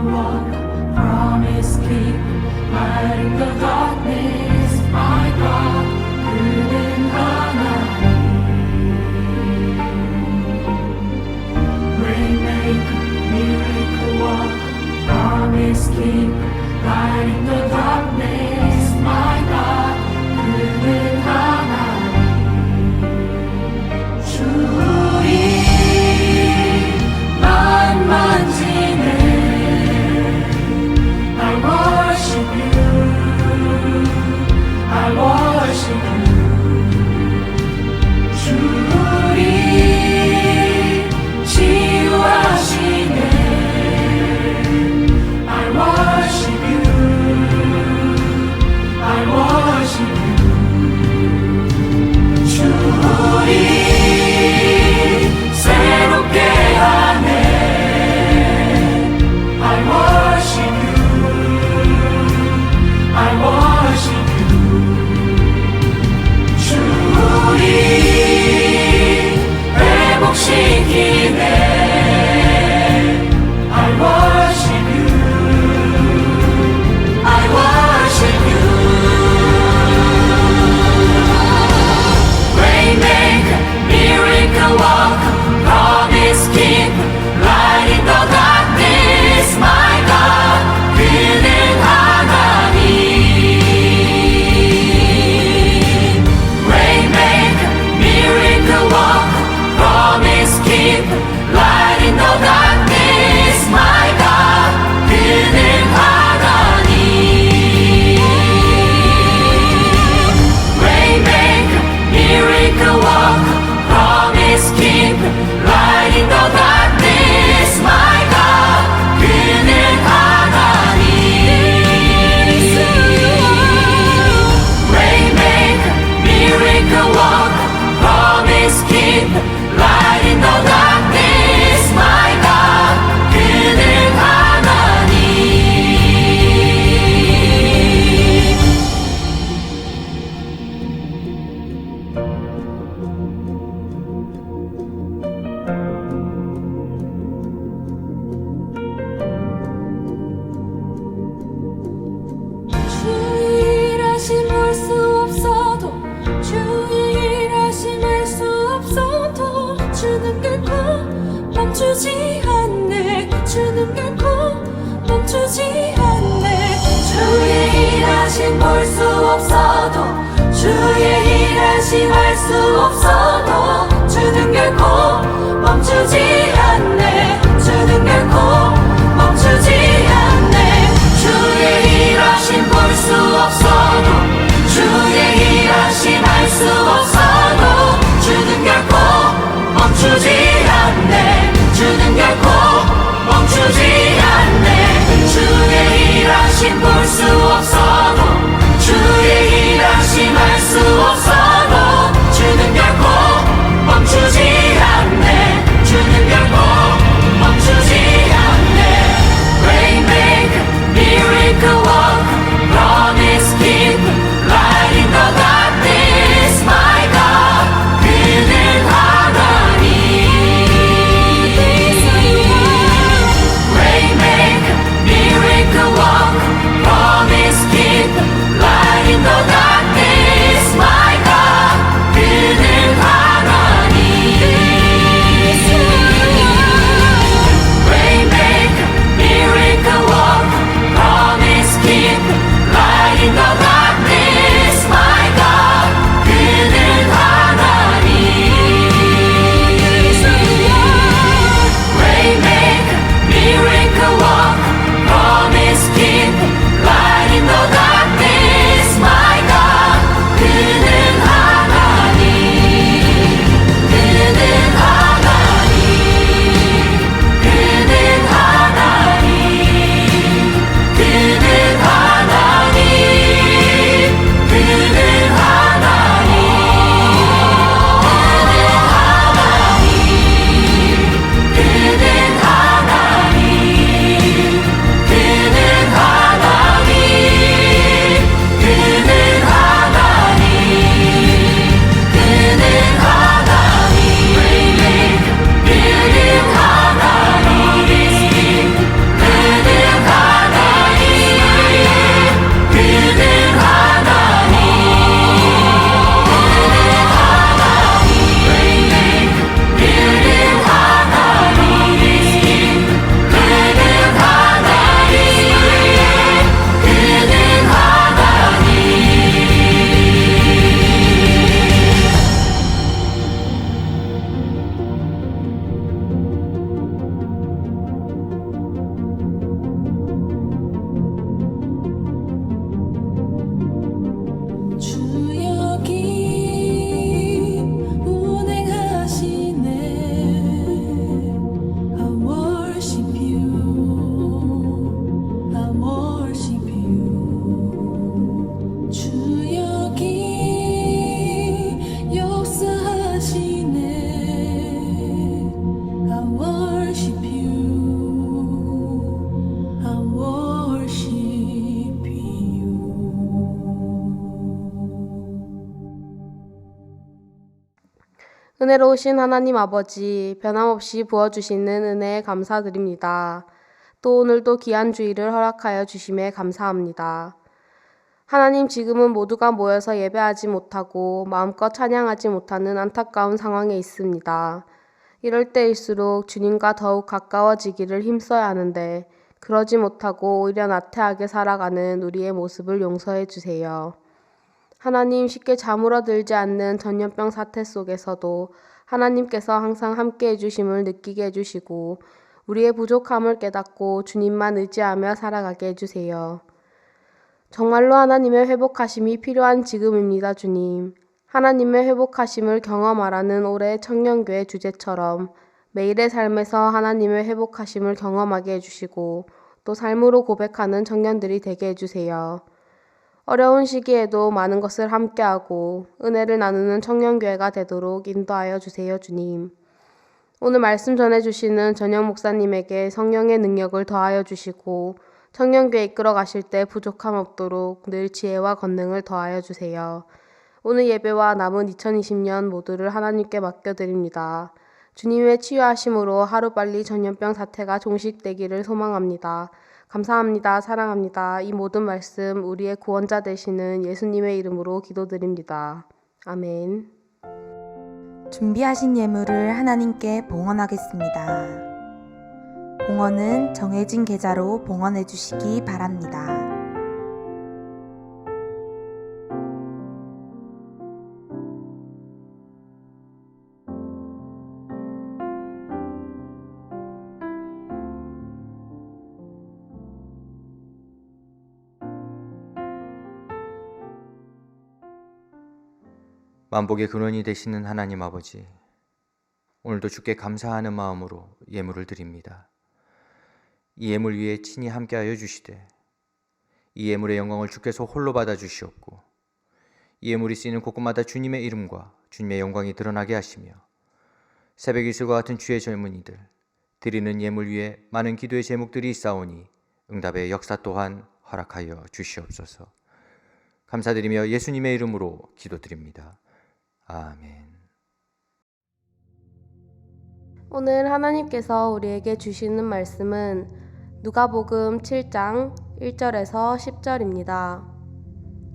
walk, promise keep, light in the darkness, my God, 그는 하나님. Waymaker, miracle worker, promise keep, light in the darkness, my God, 그는 하나님. 주의 만지네. I worship you, I worship you. 주의 치유하시네. I worship you, I worship you. 주의 새롭게 하네. I worship you, I worship you. 주의 회복시키네. I worship you, I worship you. Waymaker, miracle worker, promise keeper, light in the darkness, my God, 그는 하나님. Waymaker, miracle worker, promise keeper, light in the darkness, my God, 그는 하나님. Waymaker, miracle worker, promise keeper, light in the darkness, my God, 그는 하나님. Waymaker, miracle worker, promise keeper, light in the darkness, my God, 그는 하나님. 주의 일하심 알 수 없어도 주의 일하심 알 수 없어도 주는 결코 멈추지 않네. 주는 결코 멈추지 않네. 주의 일하심 볼 수 없어도 주의 일하심 알 수 없어도 주는 결코 멈추지 않네. 주는 결코 멈추지 않네. 주의 일하심 볼 수 없어도 주의 일하심 알 수 없어도 주는 결코 멈추지 않네. 주는 결코 멈추지 않네. 주의 일하심 볼 수 없어도 주의 일하심 알 수 없어도 주는 결코 멈추지 않네. 주는 결코 멈추지 않네. Waymaker, miracle worker, promise keeper, light in the darkness, my God, 그는 하나님. Waymaker, miracle worker, promise 은혜로우신 하나님 아버지, 변함없이 부어주시는 은혜에 감사드립니다. 또 오늘도 귀한 주일을 허락하여 주심에 감사합니다. 하나님, 지금은 모두가 모여서 예배하지 못하고 마음껏 찬양하지 못하는 안타까운 상황에 있습니다. 이럴 때일수록 주님과 더욱 가까워지기를 힘써야 하는데 그러지 못하고 오히려 나태하게 살아가는 우리의 모습을 용서해 주세요. 하나님, 쉽게 자물어들지 않는 전염병 사태 속에서도 하나님께서 항상 함께 해주심을 느끼게 해주시고 우리의 부족함을 깨닫고 주님만 의지하며 살아가게 해주세요. 정말로 하나님의 회복하심이 필요한 지금입니다, 주님. 하나님의 회복하심을 경험하라는 올해 청년교회 주제처럼 매일의 삶에서 하나님의 회복하심을 경험하게 해주시고 또 삶으로 고백하는 청년들이 되게 해주세요. 어려운 시기에도 많은 것을 함께하고 은혜를 나누는 청년교회가 되도록 인도하여 주세요, 주님. 오늘 말씀 전해주시는 전영 목사님에게 성령의 능력을 더하여 주시고 청년교회 이끌어 가실 때 부족함 없도록 늘 지혜와 권능을 더하여 주세요. 오늘 예배와 남은 2020년 모두를 하나님께 맡겨드립니다. 주님의 치유하심으로 하루빨리 전염병 사태가 종식되기를 소망합니다. 감사합니다. 사랑합니다. 이 모든 말씀 우리의 구원자 되시는 예수님의 이름으로 기도드립니다. 아멘. 준비하신 예물을 하나님께 봉헌하겠습니다. 봉헌은 정해진 계좌로 봉헌해 주시기 바랍니다. 만복의 근원이 되시는 하나님 아버지, 오늘도 주께 감사하는 마음으로 예물을 드립니다. 이 예물 위에 친히 함께하여 주시되 이 예물의 영광을 주께서 홀로 받아 주시옵고 이 예물이 쓰이는 곳곳마다 주님의 이름과 주님의 영광이 드러나게 하시며 새벽 이슬과 같은 주의 젊은이들 드리는 예물 위에 많은 기도의 제목들이 있사오니 응답의 역사 또한 허락하여 주시옵소서. 감사드리며 예수님의 이름으로 기도드립니다. 아멘. 오늘 하나님께서 우리에게 주시는 말씀은 누가복음 7장 1절에서 10절입니다.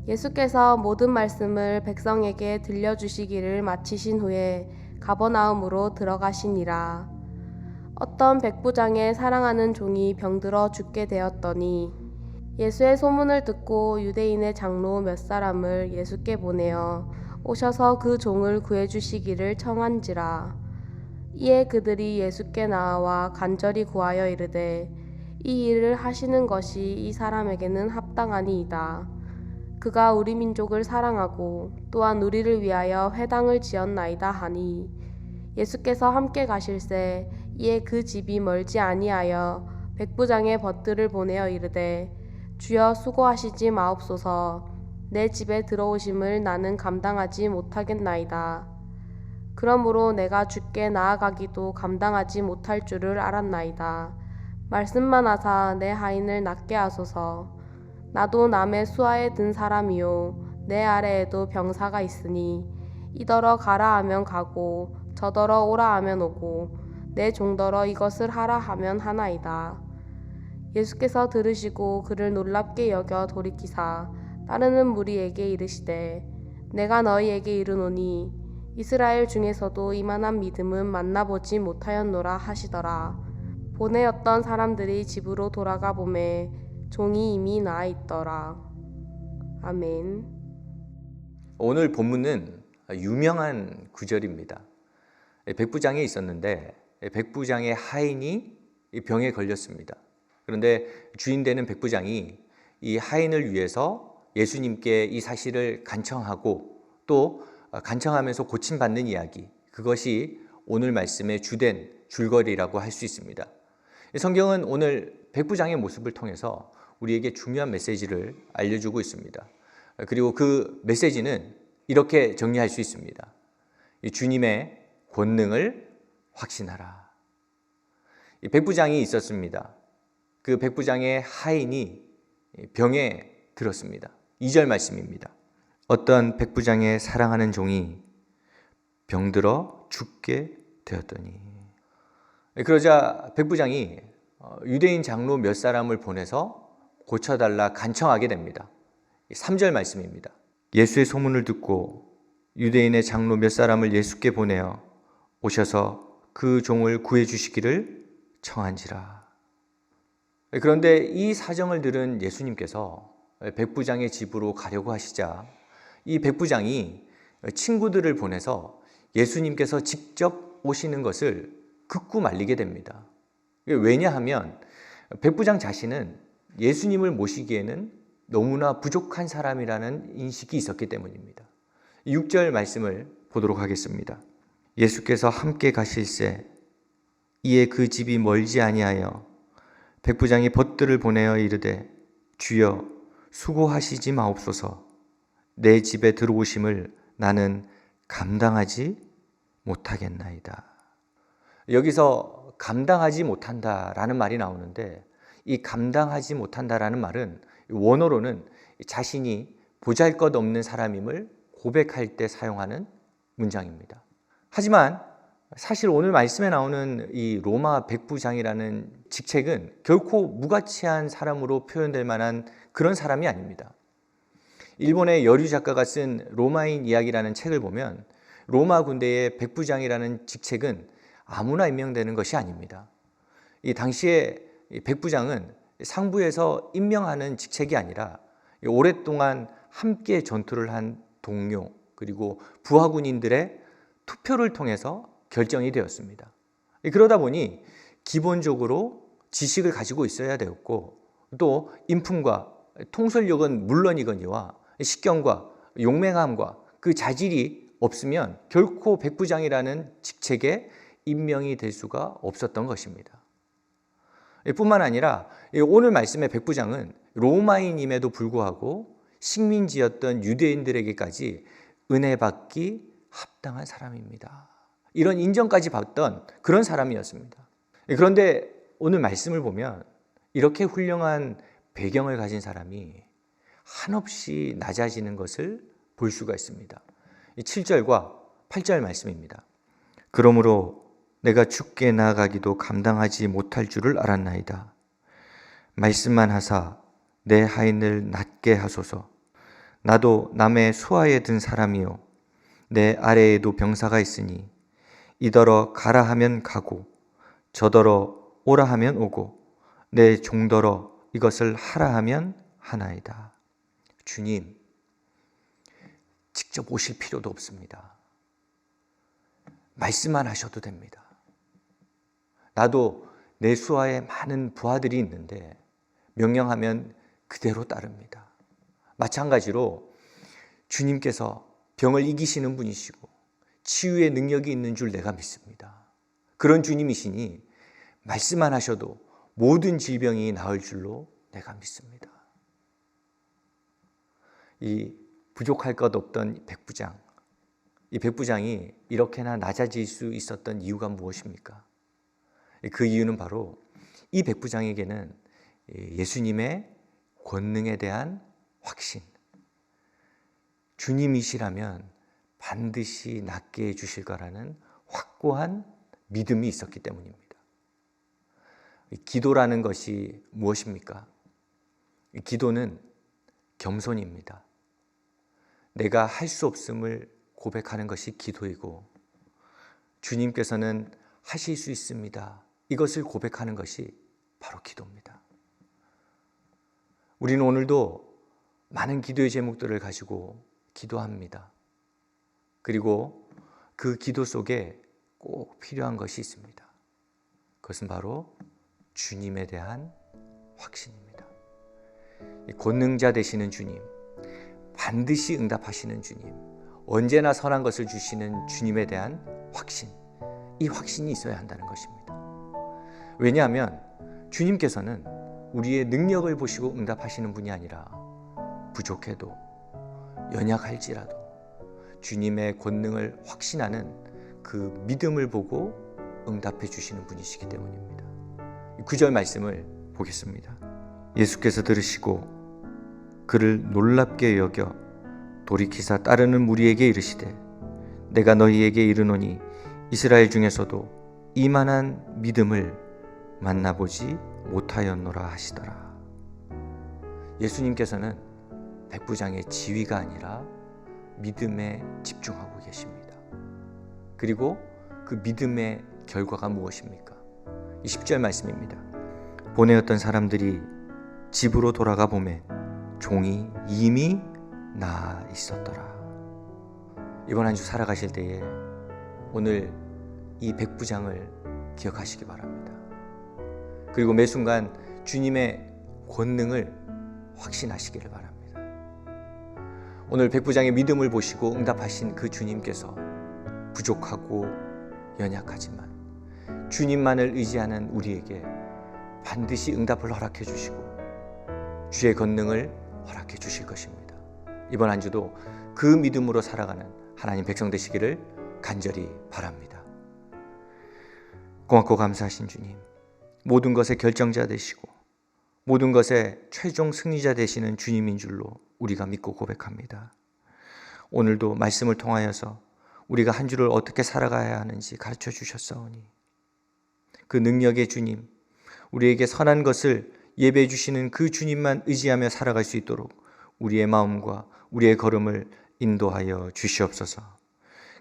예수께서 모든 말씀을 백성에게 들려주시기를 마치신 후에 가버나움으로 들어가시니라. 어떤 백부장의 사랑하는 종이 병들어 죽게 되었더니 예수의 소문을 듣고 유대인의 장로 몇 사람을 예수께 보내어 오셔서 그 종을 구해주시기를 청한지라. 이에 그들이 예수께 나와 간절히 구하여 이르되 이 일을 하시는 것이 이 사람에게는 합당하니이다. 그가 우리 민족을 사랑하고 또한 우리를 위하여 회당을 지었나이다 하니 예수께서 함께 가실새 이에 그 집이 멀지 아니하여 백부장의 벗들을 보내어 이르되 주여 수고하시지 마옵소서. 내 집에 들어오심을 나는 감당하지 못하겠나이다. 그러므로 내가 주께 나아가기도 감당하지 못할 줄을 알았나이다. 말씀만 하사 내 하인을 낫게 하소서. 나도 남의 수하에 든 사람이요 내 아래에도 병사가 있으니 이더러 가라 하면 가고 저더러 오라 하면 오고 내 종더러 이것을 하라 하면 하나이다. 예수께서 들으시고 그를 놀랍게 여겨 돌이키사 따르는 무리에게 이르시되 내가 너희에게 이르노니 이스라엘 중에서도 이만한 믿음은 만나보지 못하였노라 하시더라. 보내었던 사람들이 집으로 돌아가 보매 종이 이미 나아 있더라. 아멘. 오늘 본문은 유명한 구절입니다. 백부장에 있었는데 백부장의 하인이 병에 걸렸습니다. 그런데 주인 되는 백부장이 이 하인을 위해서 예수님께 이 사실을 간청하고 또 간청하면서 고침받는 이야기, 그것이 오늘 말씀의 주된 줄거리라고 할 수 있습니다. 성경은 오늘 백부장의 모습을 통해서 우리에게 중요한 메시지를 알려주고 있습니다. 그리고 그 메시지는 이렇게 정리할 수 있습니다. 주님의 권능을 확신하라. 이 백부장이 있었습니다. 그 백부장의 하인이 병에 들었습니다. 2절 말씀입니다. 어떤 백부장의 사랑하는 종이 병들어 죽게 되었더니. 그러자 백부장이 유대인 장로 몇 사람을 보내서 고쳐달라 간청하게 됩니다. 3절 말씀입니다. 예수의 소문을 듣고 유대인의 장로 몇 사람을 예수께 보내어 오셔서 그 종을 구해 주시기를 청한지라. 그런데 이 사정을 들은 예수님께서 백부장의 집으로 가려고 하시자 이 백부장이 친구들을 보내서 예수님께서 직접 오시는 것을 극구 말리게 됩니다. 왜냐하면 백부장 자신은 예수님을 모시기에는 너무나 부족한 사람이라는 인식이 있었기 때문입니다. 6절 말씀을 보도록 하겠습니다. 예수께서 함께 가실새 이에 그 집이 멀지 아니하여 백부장이 벗들을 보내어 이르되 주여 수고하시지 마옵소서 내 집에 들어오심을 나는 감당하지 못하겠나이다. 여기서 감당하지 못한다라는 말이 나오는데 이 감당하지 못한다라는 말은 원어로는 자신이 보잘것없는 사람임을 고백할 때 사용하는 문장입니다. 하지만 사실 오늘 말씀에 나오는 이 로마 백부장이라는 직책은 결코 무가치한 사람으로 표현될 만한 그런 사람이 아닙니다. 일본의 여류 작가가 쓴 로마인 이야기라는 책을 보면 로마 군대의 백부장이라는 직책은 아무나 임명되는 것이 아닙니다. 이 당시에 백부장은 상부에서 임명하는 직책이 아니라 오랫동안 함께 전투를 한 동료 그리고 부하군인들의 투표를 통해서 결정이 되었습니다. 그러다 보니 기본적으로 지식을 가지고 있어야 되었고 또 인품과 통솔력은 물론이거니와 식견과 용맹함과 그 자질이 없으면 결코 백부장이라는 직책에 임명이 될 수가 없었던 것입니다. 뿐만 아니라 오늘 말씀의 백부장은 로마인임에도 불구하고 식민지였던 유대인들에게까지 은혜 받기 합당한 사람입니다. 이런 인정까지 받던 그런 사람이었습니다. 그런데 오늘 말씀을 보면 이렇게 훌륭한 배경을 가진 사람이 한없이 낮아지는 것을 볼 수가 있습니다. 7절과 8절 말씀입니다. 그러므로 내가 주께 나아가기도 감당하지 못할 줄을 알았나이다. 말씀만 하사 내 하인을 낫게 하소서. 나도 남의 수하에 든 사람이요 내 아래에도 병사가 있으니 이더러 가라 하면 가고 저더러 오라 하면 오고 내 종더러 이것을 하라 하면 하나이다. 주님, 직접 오실 필요도 없습니다. 말씀만 하셔도 됩니다. 나도 내 수하에 많은 부하들이 있는데 명령하면 그대로 따릅니다. 마찬가지로 주님께서 병을 이기시는 분이시고 치유의 능력이 있는 줄 내가 믿습니다. 그런 주님이시니 말씀만 하셔도 모든 질병이 나을 줄로 내가 믿습니다. 이 부족할 것 없던 백부장, 이 백부장이 이렇게나 낮아질 수 있었던 이유가 무엇입니까? 그 이유는 바로 이 백부장에게는 예수님의 권능에 대한 확신, 주님이시라면 반드시 낫게 해주실 거라는 확고한 믿음이 있었기 때문입니다. 기도라는 것이 무엇입니까? 기도는 겸손입니다. 내가 할 수 없음을 고백하는 것이 기도이고 주님께서는 하실 수 있습니다. 이것을 고백하는 것이 바로 기도입니다. 우리는 오늘도 많은 기도의 제목들을 가지고 기도합니다. 그리고 그 기도 속에 꼭 필요한 것이 있습니다. 그것은 바로 주님에 대한 확신입니다. 권능자 되시는 주님, 반드시 응답하시는 주님, 언제나 선한 것을 주시는 주님에 대한 확신, 이 확신이 있어야 한다는 것입니다. 왜냐하면 주님께서는 우리의 능력을 보시고 응답하시는 분이 아니라 부족해도 연약할지라도 주님의 권능을 확신하는 그 믿음을 보고 응답해 주시는 분이시기 때문입니다. 9절 말씀을 보겠습니다. 예수께서 들으시고 그를 놀랍게 여겨 돌이키사 따르는 무리에게 이르시되 내가 너희에게 이르노니 이스라엘 중에서도 이만한 믿음을 만나보지 못하였노라 하시더라. 예수님께서는 백부장의 지위가 아니라 믿음에 집중하고 계십니다. 그리고 그 믿음의 결과가 무엇입니까? 10절 말씀입니다. 보내었던 사람들이 집으로 돌아가 보매 종이 이미 나아 있었더라. 이번 한 주 살아가실 때에 오늘 이 백부장을 기억하시기 바랍니다. 그리고 매 순간 주님의 권능을 확신하시기를 바랍니다. 오늘 백부장의 믿음을 보시고 응답하신 그 주님께서 부족하고 연약하지만 주님만을 의지하는 우리에게 반드시 응답을 허락해 주시고 주의 권능을 허락해 주실 것입니다. 이번 한 주도 그 믿음으로 살아가는 하나님 백성 되시기를 간절히 바랍니다. 고맙고 감사하신 주님, 모든 것의 결정자 되시고 모든 것의 최종 승리자 되시는 주님인 줄로 우리가 믿고 고백합니다. 오늘도 말씀을 통하여서 우리가 한 주를 어떻게 살아가야 하는지 가르쳐 주셨사오니 그 능력의 주님, 우리에게 선한 것을 예배해 주시는 그 주님만 의지하며 살아갈 수 있도록 우리의 마음과 우리의 걸음을 인도하여 주시옵소서.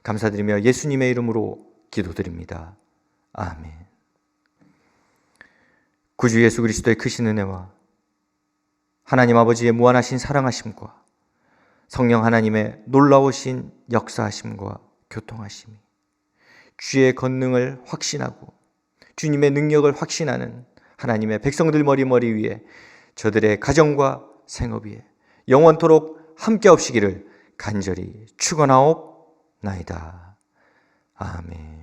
감사드리며 예수님의 이름으로 기도드립니다. 아멘. 구주 예수 그리스도의 크신 은혜와 하나님 아버지의 무한하신 사랑하심과 성령 하나님의 놀라우신 역사하심과 교통하심이 주의 권능을 확신하고 주님의 능력을 확신하는 하나님의 백성들 머리 위에 저들의 가정과 생업 위에 영원토록 함께 없시기를 간절히 축원하옵나이다. 아멘.